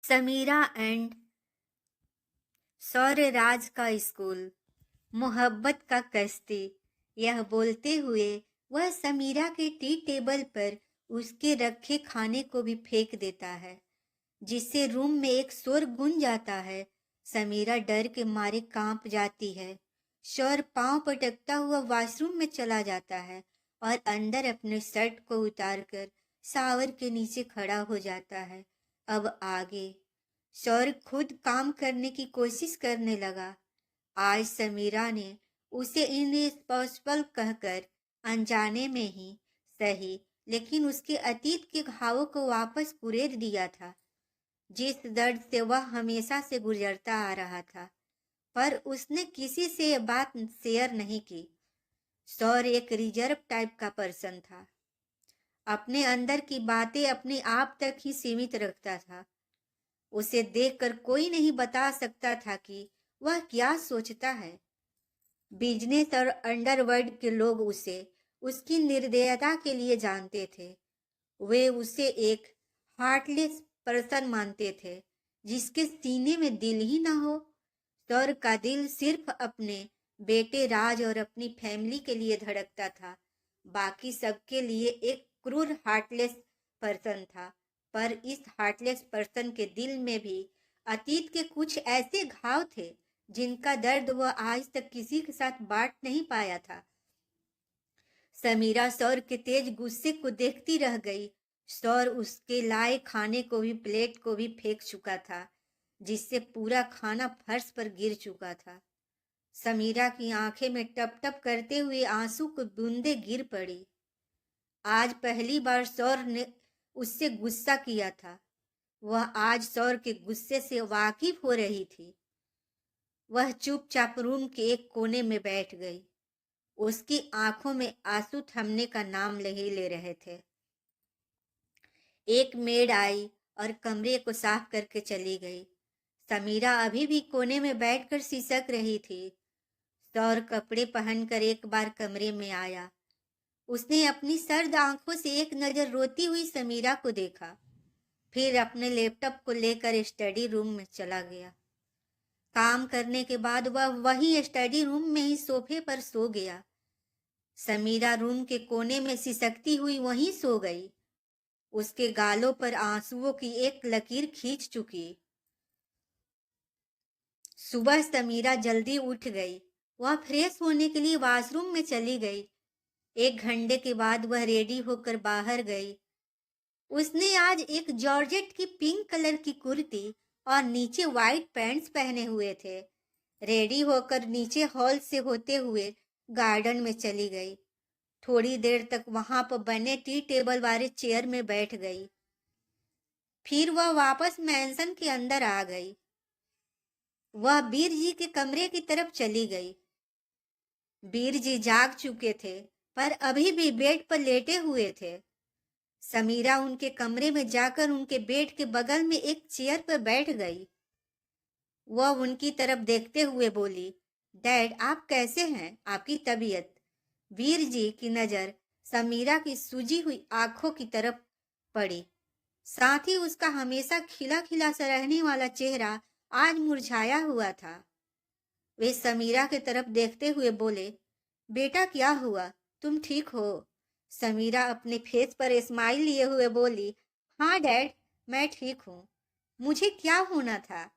Samira and सौरराज का school, मोहब्बत का कश्ती। यह बोलते हुए वह समीरा के टी टेबल पर उसके रखे खाने को भी फेंक देता है, जिससे रूम में एक शोर गूंज जाता है। समीरा डर के मारे कांप जाती है। शौर पांव पटकता हुआ वॉशरूम में चला जाता है और अंदर अपने शर्ट को उतारकर शावर के नीचे खड़ा हो जाता है। अब आगे शौर खुद काम करने की कोशिश करने लगा। आज समीरा ने उसे इनरिस्पॉन्सिबल कहकर अनजाने में ही सही, लेकिन उसके अतीत के घावों को वापस कुरेद दिया था, जिस दर्द से वह हमेशा से गुजरता आ रहा था। पर उसने किसी से यह बात शेयर नहीं की। सौर एक रिजर्व टाइप का पर्सन था। अपने अंदर की बातें अपने आप तक ही सीमित रखता था। उसे देखकर कोई नहीं बता सकता था कि वह क्या सोचता है। बिजनेस और अंडरवर्ल्ड के लोग उसे उसकी निर्दयता के लिए जानते थे। वे उसे एक हार्टलेस पर्सन मानते थे, जिसके सीने में दिल ही ना हो। सौर का दिल सिर्फ अपने बेटे राज और अपनी फैमिली के लिए धड़कता था। बाकी सबके लिए एक क्रूर हार्टलेस पर्सन था। पर इस हार्टलेस पर्सन के दिल में भी अतीत के कुछ ऐसे घाव थे जिनका दर्द वह आज तक किसी के साथ बांट नहीं पाया था। समीरा सौर के तेज गुस्से को देखती रह गई। सौर उसके लाए खाने को भी, प्लेट को भी फेंक चुका था, जिससे पूरा खाना फर्श पर गिर चुका था। समीरा की आंखें में टप टप करते हुए आंसू की बूंदें गिर पड़ी। आज पहली बार सौर ने उससे गुस्सा किया था। वह आज सौर के गुस्से से वाकिफ हो रही थी। वह चुपचाप रूम के एक कोने में बैठ गई। उसकी आंखों में आंसू थमने का नाम नहीं ले रहे थे। एक मेड आई और कमरे को साफ करके चली गई। समीरा अभी भी कोने में बैठकर सिसक रही थी। सौर कपड़े पहनकर एक बार कमरे में आया। उसने अपनी सर्द आंखों से एक नजर रोती हुई समीरा को देखा, फिर अपने लैपटॉप को लेकर स्टडी रूम में चला गया। काम करने के बाद वह वही स्टडी रूम में ही सोफे पर सो गया। समीरा रूम के कोने में सिसकती हुई वहीं सो गई। उसके गालों पर आंसुओं की एक लकीर खींच चुकी। सुबह समीरा जल्दी उठ गई। वह फ्रेश होने के लिए वॉशरूम में चली गई। 1 घंटे के बाद वह रेडी होकर बाहर गई। उसने आज एक जॉर्जेट की पिंक कलर की कुर्ती और नीचे व्हाइट पैंट्स पहने हुए थे। रेडी होकर नीचे हॉल से होते हुए गार्डन में चली गई। थोड़ी देर तक वहां पर बने टी टेबल वाले चेयर में बैठ गई। फिर वह वापस मैंसन के अंदर आ गई। वह बीर जी के कमरे की तरफ चली गई। बीर जी जाग चुके थे, पर अभी भी बेड पर लेटे हुए थे। समीरा उनके कमरे में जाकर उनके बेड के बगल में एक चेयर पर बैठ गई। वह उनकी तरफ देखते हुए बोली, डैड आप कैसे हैं, आपकी तबीयत? वीर जी की नजर समीरा की सूजी हुई आंखों की तरफ पड़ी। साथ ही उसका हमेशा खिला खिला सा रहने वाला चेहरा आज मुरझाया हुआ था। वे समीरा की तरफ देखते हुए बोले, बेटा क्या हुआ, तुम ठीक हो? समीरा अपने फेस पर स्माइल लिए हुए बोली, हाँ डैड, मैं ठीक हूँ। मुझे क्या होना था?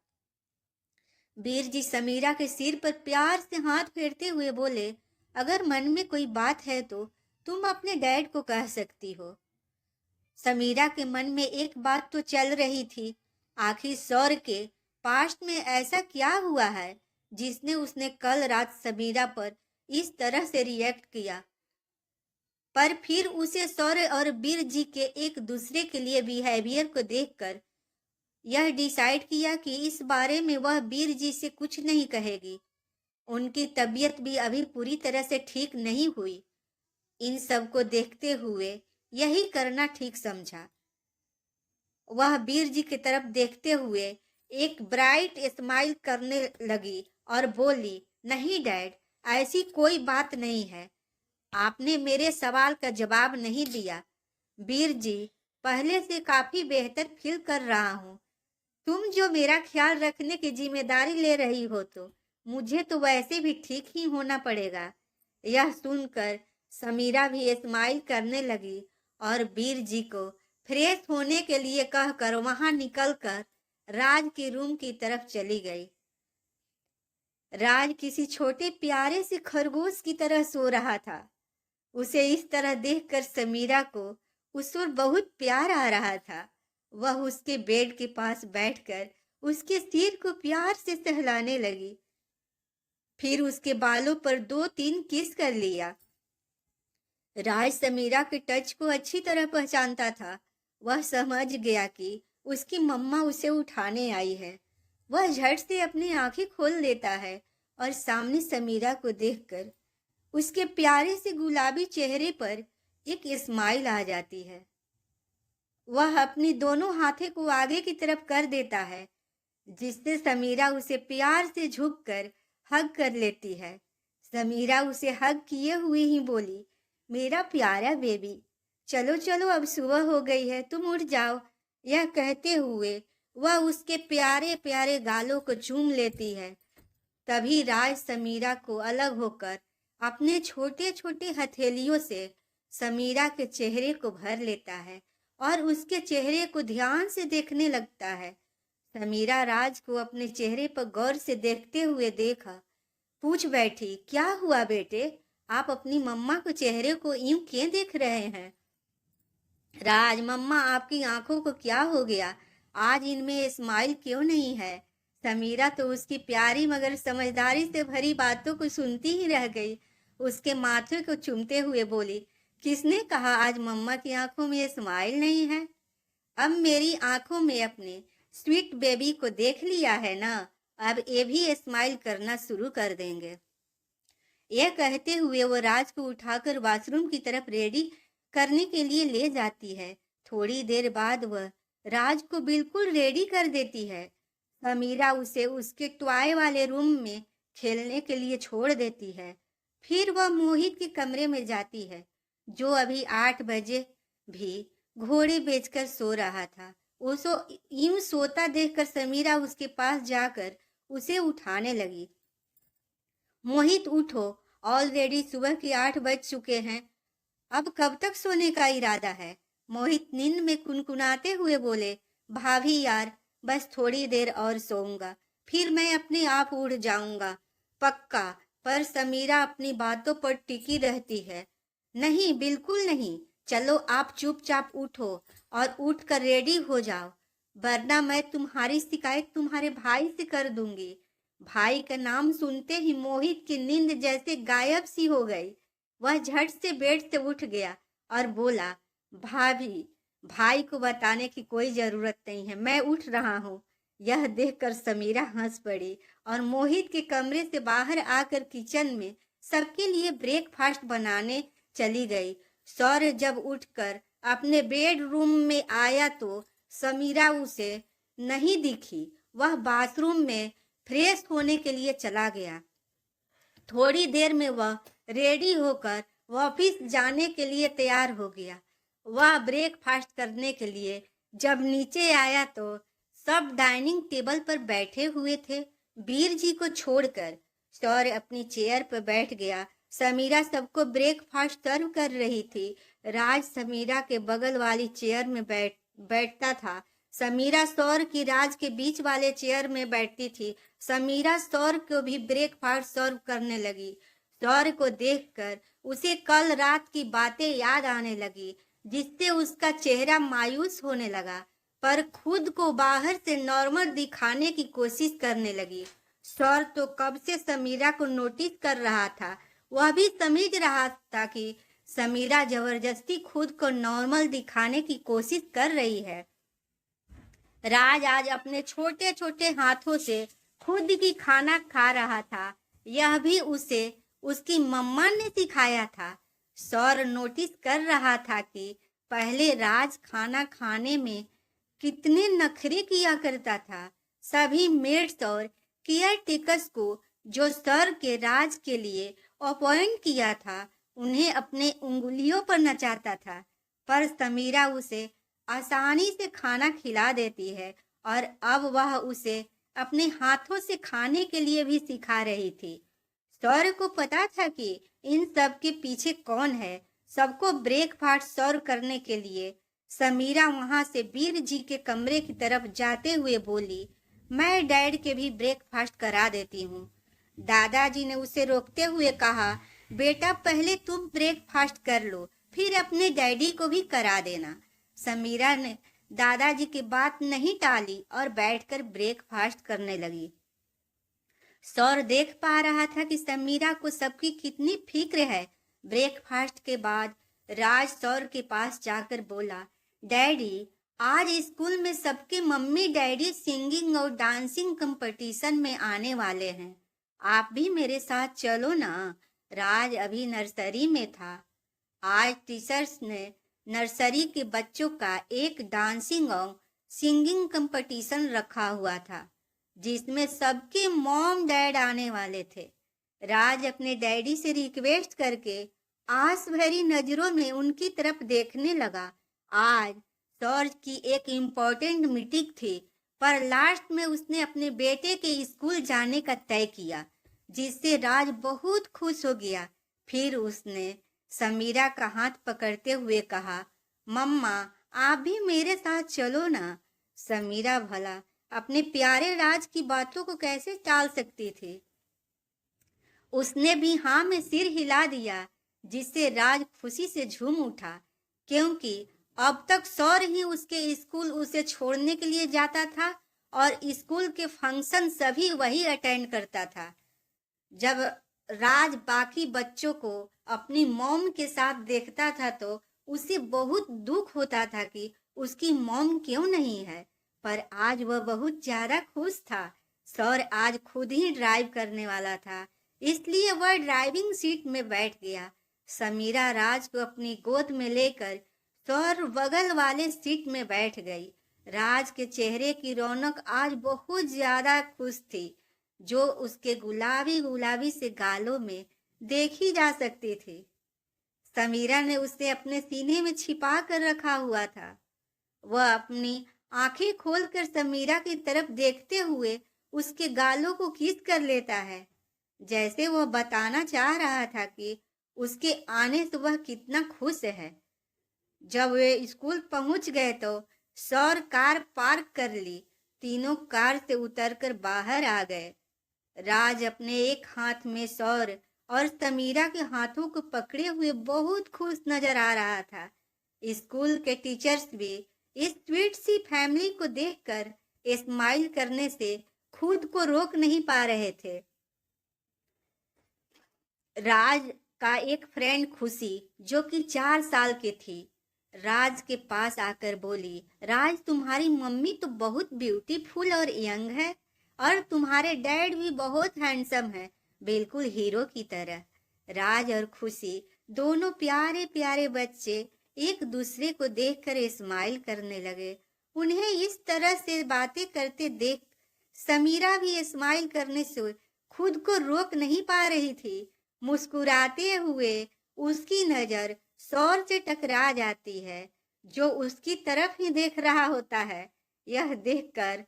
वीर जी समीरा के सिर पर प्यार से हाथ फेरते हुए बोले, अगर मन में कोई बात है तो तुम अपने डैड को कह सकती हो। समीरा के मन में एक बात तो चल रही थी, आखिर सौर के पास्ट में ऐसा क्या हुआ है जिसने उसने कल रात समीरा पर इस तरह से रिएक्ट किया। पर फिर उसे सौर और वीर जी के एक दूसरे के लिए बिहेवियर को देखकर यह डिसाइड किया कि इस बारे में वह वीर जी से कुछ नहीं कहेगी। उनकी तबीयत भी अभी पूरी तरह से ठीक नहीं हुई। इन सब को देखते हुए यही करना ठीक समझा। वह वीर जी की तरफ देखते हुए एक ब्राइट स्माइल करने लगी और बोली, नहीं डैड, ऐसी कोई बात नहीं है। आपने मेरे सवाल का जवाब नहीं दिया। वीर जी, पहले से काफी बेहतर फील कर रहा हूँ। तुम जो मेरा ख्याल रखने की जिम्मेदारी ले रही हो तो मुझे तो वैसे भी ठीक ही होना पड़ेगा। यह सुनकर समीरा भी स्माइल करने लगी और वीर जी को फ्रेश होने के लिए कहकर वहां निकलकर राज के रूम की तरफ चली गई। राज किसी छोटे प्यारे से खरगोश की तरह सो रहा था। उसे इस तरह देखकर समीरा को उस पर बहुत प्यार आ रहा था। वह उसके बेड के पास बैठकर उसके सिर को प्यार से सहलाने लगी। फिर उसके बालों पर 2-3 किस कर लिया। राज समीरा के टच को अच्छी तरह पहचानता था। वह समझ गया कि उसकी मम्मा उसे उठाने आई है। वह झट से अपनी आंखें खोल देता है और सामने समीरा को देखकर उसके प्यारे से गुलाबी चेहरे पर एक स्माइल आ जाती है। वह अपनी दोनों हाथों को आगे की तरफ कर देता है, जिससे समीरा उसे प्यार से झुककर हग कर लेती है। समीरा उसे हग किए हुए ही बोली, मेरा प्यारा बेबी, चलो चलो अब सुबह हो गई है, तुम उठ जाओ। यह कहते हुए वह उसके प्यारे प्यारे गालों को चूम लेती है। तभी राज समीरा को अलग होकर अपने छोटे छोटे हथेलियों से समीरा के चेहरे को भर लेता है और उसके चेहरे को ध्यान से देखने लगता है। समीरा राज को अपने चेहरे पर गौर से देखते हुए देखा। पूछ बैठी, क्या हुआ बेटे, आप अपनी मम्मा को चेहरे को यूं क्यों देख रहे हैं? राज, मम्मा आपकी आंखों को क्या हो गया, आज इनमें स्माइल क्यों नहीं है? समीरा तो उसकी प्यारी मगर समझदारी से भरी बातों को सुनती ही रह गई। उसके माथे को चूमते हुए बोली, किसने कहा आज मम्मा की आंखों में स्माइल नहीं है? अब मेरी आंखों में अपने स्वीट बेबी को देख लिया है ना, अब ये भी स्माइल करना शुरू कर देंगे। यह कहते हुए वो राज को उठाकर वॉशरूम की तरफ रेडी करने के लिए ले जाती है। थोड़ी देर बाद वह राज को बिल्कुल रेडी कर देती है। समीरा उसे उसके टॉय वाले रूम में खेलने के लिए छोड़ देती है। फिर वह मोहित के कमरे में जाती है, जो अभी 8 बजे भी घोड़े बेचकर सो रहा था। उसो यूं सोता देखकर समीरा उसके पास जाकर उसे उठाने लगी। मोहित, उठो, ऑलरेडी सुबह के 8 बज चुके हैं, अब कब तक सोने का इरादा है? मोहित नींद में कुनकुनाते हुए बोले, भाभी यार, बस थोड़ी देर और सोऊंगा, फिर मैं अपने आप उड़ जाऊंगा, पक्का। पर समीरा अपनी बातों पर टिकी रहती है। नहीं, बिल्कुल नहीं, चलो आप चुपचाप उठो और उठकर रेडी हो जाओ, वरना मैं तुम्हारी शिकायत तुम्हारे भाई से कर दूंगी। भाई का नाम सुनते ही मोहित की नींद जैसे गायब सी हो गई। वह झट से बेड से उठ गया और बोला, भाभी, भाई को बताने की कोई जरूरत नहीं है, मैं उठ रहा हूँ। यह देखकर समीरा हंस पड़ी और मोहित के कमरे से बाहर आकर किचन में सबके लिए ब्रेकफास्ट बनाने चली गई। सौर्य जब उठकर अपने बेडरूम में आया तो समीरा उसे नहीं दिखी। वह बाथरूम में फ्रेश होने के लिए चला गया। थोड़ी देर में वह रेडी होकर ऑफिस जाने के लिए तैयार हो गया। वह ब्रेकफास्ट करने के लिए जब नीचे आया तो सब डाइनिंग टेबल पर बैठे हुए थे, वीर जी को छोड़कर। सौर्य अपनी चेयर पर बैठ गया। समीरा सबको ब्रेकफास्ट सर्व कर रही थी। राज समीरा के बगल वाली चेयर में बैठता था। समीरा सौर्य की राज के बीच वाले चेयर में बैठती थी। समीरा सौर्य को भी ब्रेकफास्ट सर्व करने लगी। सौर्य को देखकर उसे कल रात की बातें याद आने लगी, जिससे उसका चेहरा मायूस होने लगा, पर खुद को बाहर से नॉर्मल दिखाने की कोशिश करने लगी। सौर्य तो कब से समीरा को नोटिस कर रहा था। वह भी समझ रहा था कि समीरा जबरदस्ती खुद को नॉर्मल दिखाने की कोशिश कर रही है। राज आज अपने छोटे छोटे हाथों से खुद की खाना खा रहा था। यह भी उसे उसकी मम्मा ने सिखाया था। सौर्य नोटिस कर रहा था कि पहले राज खाना खाने में कितने नखरे किया करता था। सभी मेड्स और केयर टेकर्स को जो सर के राज के लिए अपॉइंट किया था, उन्हें अपने उंगलियों पर नचाता था। पर समीरा उसे आसानी से खाना खिला देती है और अब वह उसे अपने हाथों से खाने के लिए भी सिखा रही थी। सौर को पता था कि इन सब के पीछे कौन है। सबको ब्रेकफास्ट सर्व करने के लिए समीरा वहां से वीर जी के कमरे की तरफ जाते हुए बोली, मैं डैड के भी ब्रेकफास्ट करा देती हूँ। दादाजी ने उसे रोकते हुए कहा, बेटा पहले तुम ब्रेकफास्ट कर लो, फिर अपने डैडी को भी करा देना। समीरा ने दादाजी की बात नहीं टाली और बैठकर ब्रेकफास्ट करने लगी। सौर देख पा रहा था कि समीरा को सबकी कितनी फिक्र है। ब्रेकफास्ट के बाद राज सौर के पास जाकर बोला, डैडी आज स्कूल में सबके मम्मी डैडी सिंगिंग और डांसिंग कंपटीशन में आने वाले हैं, आप भी मेरे साथ चलो ना। राज अभी नर्सरी में था। आज टीचर्स ने नर्सरी के बच्चों का एक डांसिंग और सिंगिंग कंपटीशन रखा हुआ था, जिसमें सबके मॉम डैड आने वाले थे। राज अपने डैडी से रिक्वेस्ट करके आस भरी नजरों में उनकी तरफ देखने लगा। आज सौर की एक इम्पोर्टेंट मीटिंग थी, पर लास्ट में उसने अपने बेटे के स्कूल जाने का तय किया, जिससे राज बहुत खुश हो गया। फिर उसने समीरा का हाथ पकड़ते हुए कहा, मम्मा आप भी मेरे साथ चलो ना। समीरा भला अपने प्यारे राज की बातों को कैसे टाल सकती थी। उसने भी हाँ में सिर हिला दिया, जिससे राज खुशी से झूम उठा, क्योंकि अब तक सौर ही उसके स्कूल उसे छोड़ने के लिए जाता था और स्कूल के फंक्शन सभी वही अटेंड करता था। जब राज बाकी बच्चों को अपनी मॉम के साथ देखता था तो उसे बहुत दुख होता था कि उसकी मॉम क्यों नहीं है, पर आज वह बहुत ज्यादा खुश था। सौर आज खुद ही ड्राइव करने वाला था, इसलिए वह ड्राइविंग सीट में बैठ गया। समीरा राज को अपनी गोद में लेकर सौर बगल वाले सीट में बैठ गई। राज के चेहरे की रौनक आज बहुत ज्यादा खुश थी, जो उसके गुलाबी गुलाबी से गालों में देखी जा सकती थी। समीरा ने उसे अपने सीने में छिपा कर रखा हुआ था। वह अपनी आंखें खोलकर समीरा की तरफ देखते हुए उसके गालों को किस कर लेता है, जैसे वह बताना चाह रहा था कि उसके आने से वह कितना खुश है। जब वे स्कूल पहुंच गए तो सौर कार पार्क कर ली। तीनों कार से उतरकर बाहर आ गए। राज अपने एक हाथ में सौर और समीरा के हाथों को पकड़े हुए बहुत खुश नजर आ रहा था। स्कूल के टीचर्स भी इस स्वीट सी फैमिली को देखकर स्माइल करने से खुद को रोक नहीं पा रहे थे। राज का एक फ्रेंड खुशी, जो कि 4 साल की थी, राज के पास आकर बोली, राज तुम्हारी मम्मी तो बहुत ब्यूटीफुल और यंग है और तुम्हारे डैड भी बहुत हैंडसम है, बिल्कुल हीरो की तरह। राज और खुशी दोनों प्यारे प्यारे बच्चे एक दूसरे को देखकर स्माइल करने लगे। उन्हें इस तरह से बातें करते देख समीरा भी स्माइल करने से खुद को रोक नहीं पा रही थी। मुस्कुराते हुए उसकी नजर सौर से टकरा जाती है, जो उसकी तरफ ही देख रहा होता है। यह देखकर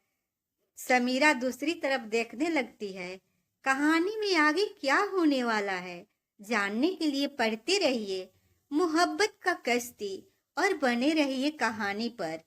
समीरा दूसरी तरफ देखने लगती है। कहानी में आगे क्या होने वाला है, जानने के लिए पढ़ते रहिए मोहब्बत का कश्ती और बने रहिए कहानी पर।